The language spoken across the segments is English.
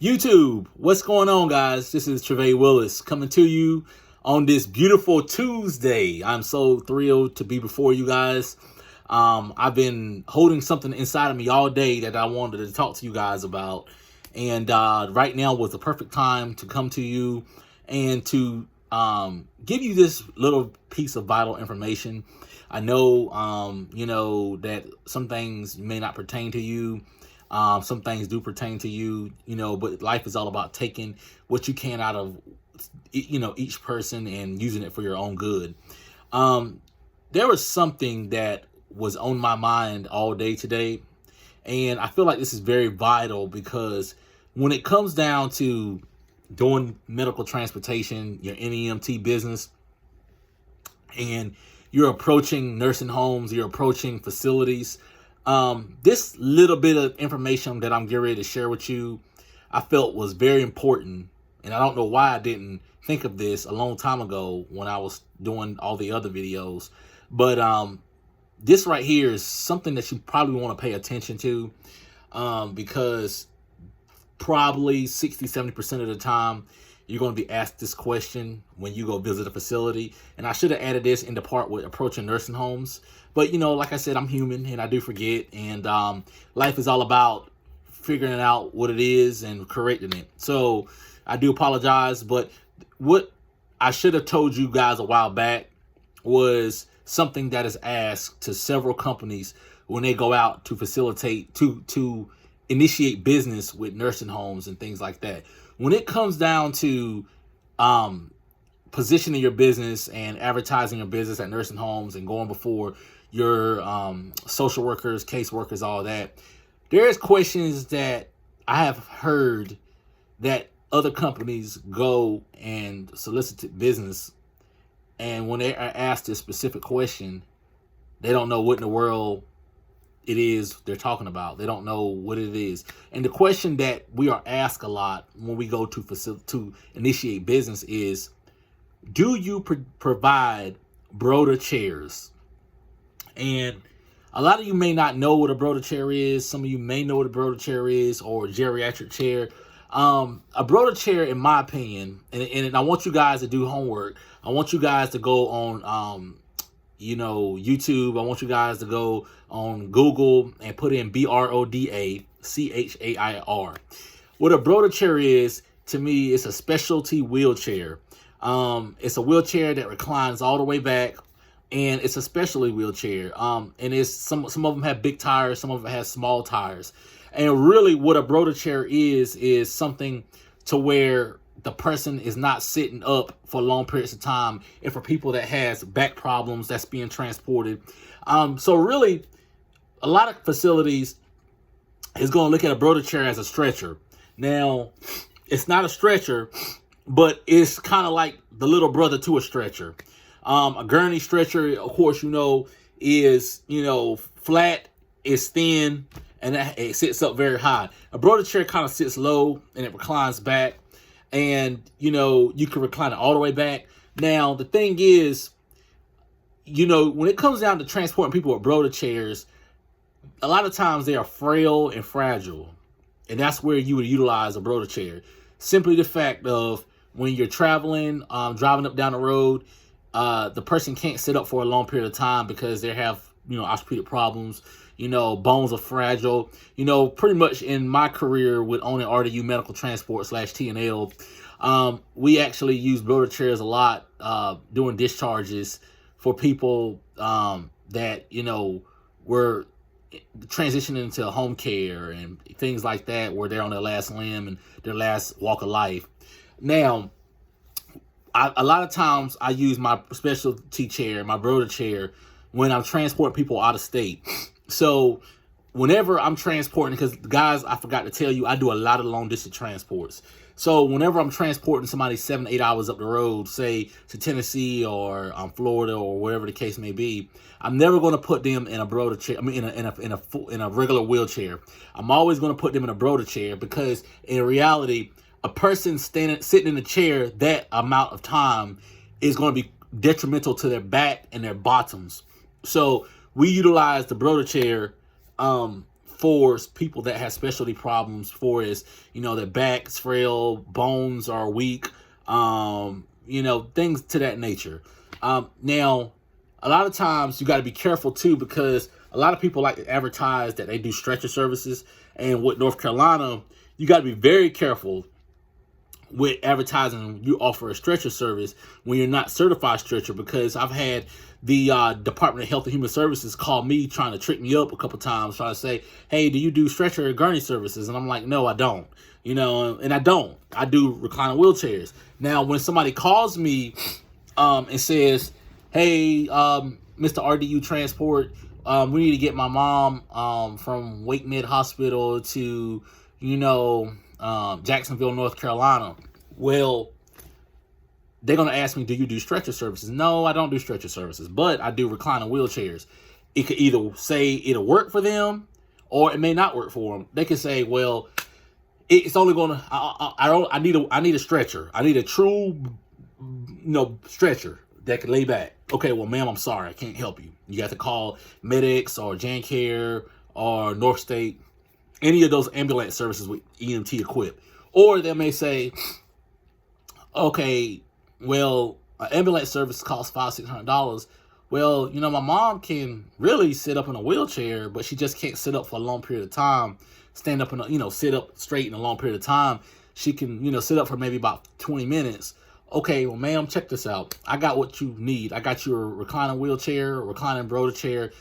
YouTube, what's going on, guys? This is Trevay Willis coming to you on this beautiful Tuesday. I'm so thrilled to be before you guys. I've been holding something inside of me all day that I wanted to talk to you guys about. And right now was the perfect time to come to you and to give you this little piece of vital information. I know, that some things may not pertain to you. Some things do pertain to you, but life is all about taking what you can out of, each person and using it for your own good. There was something that was on my mind all day today, and I feel like this is very vital because when it comes down to doing medical transportation, your NEMT business, and you're approaching nursing homes, you're approaching facilities, this little bit of information that I'm getting ready to share with you, I felt was very important. And I don't know why I didn't think of this a long time ago when I was doing all the other videos. But this right here is something that you probably want to pay attention to, because probably 60-70% of the time you're going to be asked this question when you go visit a facility. And I should have added this in the part with approaching nursing homes. But, like I said, I'm human and I do forget. And life is all about figuring out what it is and correcting it. So I do apologize. But what I should have told you guys a while back was something that is asked to several companies when they go out to facilitate, to initiate business with nursing homes and things like that. When it comes down to positioning your business and advertising your business at nursing homes and going before your social workers, caseworkers, all that, there's questions that I have heard that other companies go and solicit business, and when they are asked a specific question, they don't know what in the world it is they're talking about. They don't know what it is. And the question that we are asked a lot when we go to initiate business is, do you provide Broda chairs? And a lot of you may not know what a Broda chair is. Some of you may know what a Broda chair is, or a geriatric chair. A Broda chair, in my opinion, and I want you guys to do homework. I want you guys to go on YouTube. I want you guys to go on Google and put in BRODA CHAIR. What a Broda chair is, to me, it's a specialty wheelchair. It's a wheelchair that reclines all the way back, and it's a specialty wheelchair. And it's some of them have big tires, some of them have small tires. And really what a Broda chair is something to where the person is not sitting up for long periods of time, and for people that has back problems that's being transported. So really, a lot of facilities is going to look at a Broda chair as a stretcher. Now, it's not a stretcher, but it's kind of like the little brother to a stretcher. A gurney stretcher, of course, is, flat, is thin, and it sits up very high. A Broda chair kind of sits low and it reclines back. And, you can recline it all the way back. Now, the thing is, when it comes down to transporting people with Broda chairs, a lot of times they are frail and fragile. And that's where you would utilize a Broda chair. Simply the fact of when you're traveling, driving up down the road, the person can't sit up for a long period of time because they have, orthopedic problems. Bones are fragile. Pretty much in my career with owning RDU Medical Transport / TNL, we actually use Broda chairs a lot doing discharges for people that, were transitioning into home care and things like that, where they're on their last limb and their last walk of life. Now, a lot of times I use my specialty chair, my Broda chair, when I'm transporting people out of state. So whenever I'm transporting, because guys, I forgot to tell you, I do a lot of long distance transports. So whenever I'm transporting somebody 7-8 hours up the road, say to Tennessee or Florida or wherever the case may be, I'm never going to put them in a Broda chair. I mean, in a regular wheelchair. I'm always going to put them in a Broda chair, because in reality, a person sitting in a chair that amount of time is going to be detrimental to their back and their bottoms. So we utilize the Broda chair for people that have specialty problems, for is, their back's frail, bones are weak, things to that nature. Now, a lot of times you got to be careful too, because a lot of people like to advertise that they do stretcher services. And with North Carolina, you got to be very careful with advertising you offer a stretcher service when you're not certified stretcher, because I've had the Department of Health and Human Services call me trying to trick me up a couple times, trying to say, hey, do you do stretcher or gurney services? And I'm like, no, I don't. And I don't. I do recliner wheelchairs. Now, when somebody calls me and says, hey, Mr. RDU Transport, we need to get my mom from Wake Med Hospital to, Jacksonville, North Carolina. Well, they're going to ask me, do you do stretcher services? No, I don't do stretcher services, but I do recliner wheelchairs. It could either say it'll work for them or it may not work for them. They could say, well, it's only going to, I need a stretcher. I need a true, stretcher that can lay back. Okay, well, ma'am, I'm sorry. I can't help you. You got to call Medics or JanCare or North State, any of those ambulance services with EMT equipped. Or they may say, okay, well, an ambulance service costs $500-$600. Well, my mom can really sit up in a wheelchair, but she just can't sit up for a long period of time, stand up and, sit up straight in a long period of time. She can, sit up for maybe about 20 minutes. Okay, well, ma'am, check this out. I got what you need. I got your reclining wheelchair, reclining Broda chair.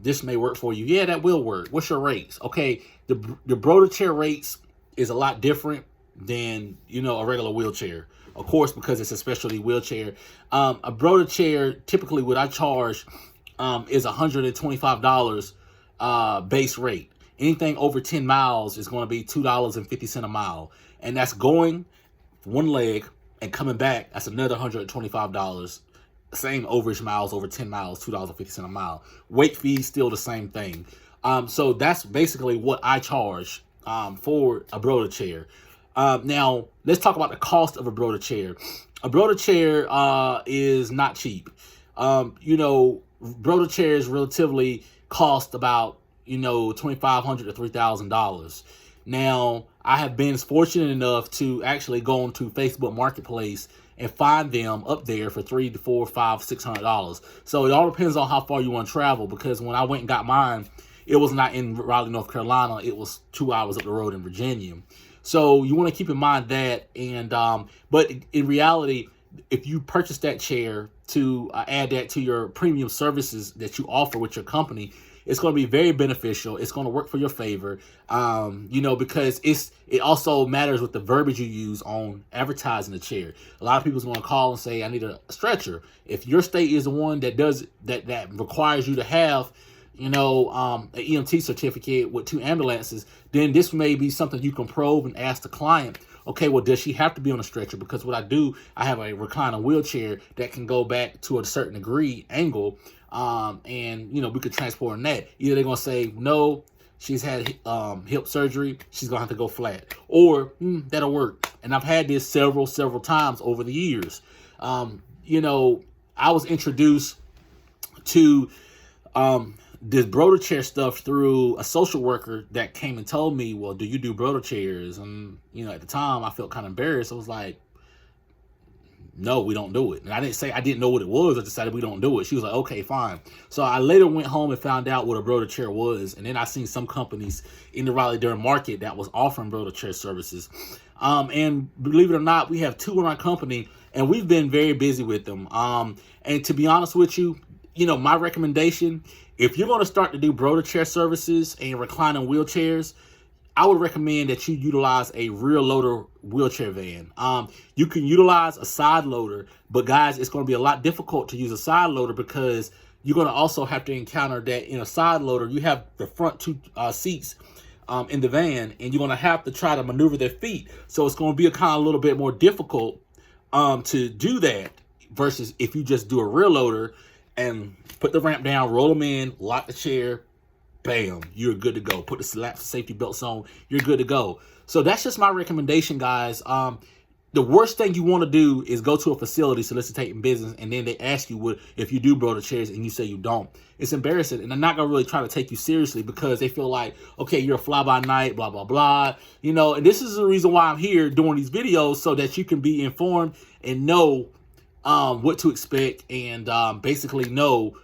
This may work for you. Yeah, that will work. What's your rates? Okay, the Broda chair rates is a lot different than, a regular wheelchair. Of course, because it's a specialty wheelchair. A Broda chair, typically what I charge is $125 base rate. Anything over 10 miles is going to be $2.50 a mile. And that's going one leg and coming back, that's another $125. Same overage miles over 10 miles, $2.50 a mile. Weight fee, still the same thing. So that's basically what I charge for a Broda chair. Now, let's talk about the cost of a Broda chair. A Broda chair is not cheap. Broda chairs relatively cost about, $2,500 to $3,000. Now, I have been fortunate enough to actually go onto Facebook Marketplace and find them up there for $300 to $400, $500, $600. So it all depends on how far you want to travel, because when I went and got mine, it was not in Raleigh, North Carolina. It was 2 hours up the road in Virginia. So you want to keep in mind that. And but in reality, if you purchase that chair to add that to your premium services that you offer with your company, it's going to be very beneficial. It's going to work for your favor, because it also matters with the verbiage you use on advertising the chair. A lot of people's going to call and say, I need a stretcher. If your state is the one that does that requires you to have, an EMT certificate with 2 ambulances, then this may be something you can probe and ask the client, okay, well, does she have to be on a stretcher? Because what I do, I have a recliner wheelchair that can go back to a certain degree angle, and we could transport in that. Either they're gonna say no, she's had hip surgery, she's gonna have to go flat, or that'll work. And I've had this several times over the years. I was introduced to this Broda chair stuff through a social worker that came and told me, well, do you do Broda chairs? And at the time I felt kind of embarrassed. I was like, no, we don't do it. And I didn't say I didn't know what it was. I decided we don't do it. She was like, okay, fine. So I later went home and found out what a Broda chair was. And then I seen some companies in the Raleigh-Durham market that was offering Broda chair services. And believe it or not, we have 2 in our company, and we've been very busy with them. And to be honest with you, my recommendation, if you're going to start to do Broda chair services and reclining wheelchairs, I would recommend that you utilize a rear loader wheelchair van. You can utilize a side loader, but guys, it's going to be a lot difficult to use a side loader because you're going to also have to encounter that in a side loader. You have the front 2 seats in the van, and you're going to have to try to maneuver their feet. So it's going to be a little bit more difficult to do that versus if you just do a rear loader and put the ramp down, roll them in, lock the chair, bam, you're good to go. Put the safety belts on, you're good to go. So that's just my recommendation, guys. the worst thing you want to do is go to a facility soliciting business, and then they ask you what if you do Broda chairs, and you say you don't. It's embarrassing, and they're not gonna really try to take you seriously because they feel like, okay, you're a fly by night, blah blah blah. You know, and this is the reason why I'm here doing these videos, so that you can be informed and know what to expect, and basically know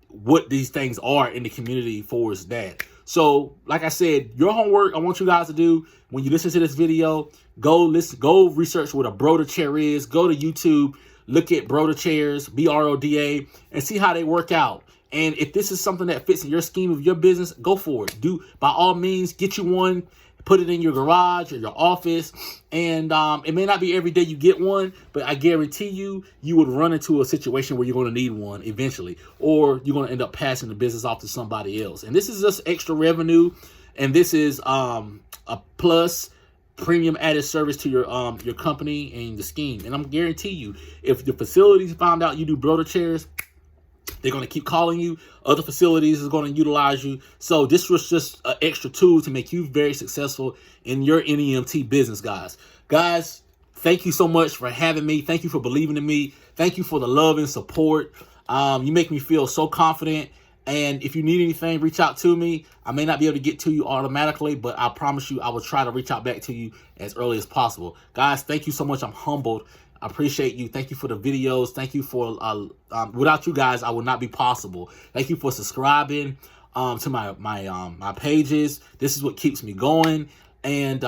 what these things are in the community for us that. So, like I said, your homework I want you guys to do when you listen to this video, go research what a Broda chair is. Go to YouTube, look at Broda chairs, Broda, and see how they work out. And if this is something that fits in your scheme of your business, go for it. By all means, get you one. Put it in your garage or your office, and it may not be every day you get one, but I guarantee you would run into a situation where you're going to need one eventually, or you're going to end up passing the business off to somebody else. And this is just extra revenue, and this is a plus premium added service to your company and the scheme. And I'm guarantee you, if the facilities found out you do Broda chairs, they're going to keep calling you. Other facilities is going to utilize you. So this was just an extra tool to make you very successful in your NEMT business, guys. Guys, thank you so much for having me. Thank you for believing in me. Thank you for the love and support. You make me feel so confident. And if you need anything, reach out to me. I may not be able to get to you automatically, but I promise you I will try to reach out back to you as early as possible. Guys, thank you so much. I'm humbled. I appreciate you. Thank you for the videos. Thank you for, without you guys, I would not be possible. Thank you for subscribing to my pages. This is what keeps me going. And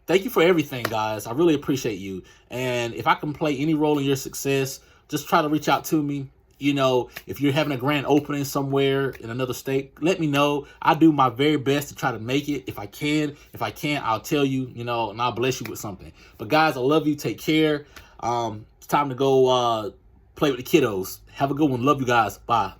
thank you for everything, guys. I really appreciate you. And if I can play any role in your success, just try to reach out to me. You know, if you're having a grand opening somewhere in another state, let me know. I do my very best to try to make it if I can. If I can't, I'll tell you, you know, and I'll bless you with something. But guys, I love you. Take care. It's time to go play with the kiddos. Have a good one. Love you guys. Bye.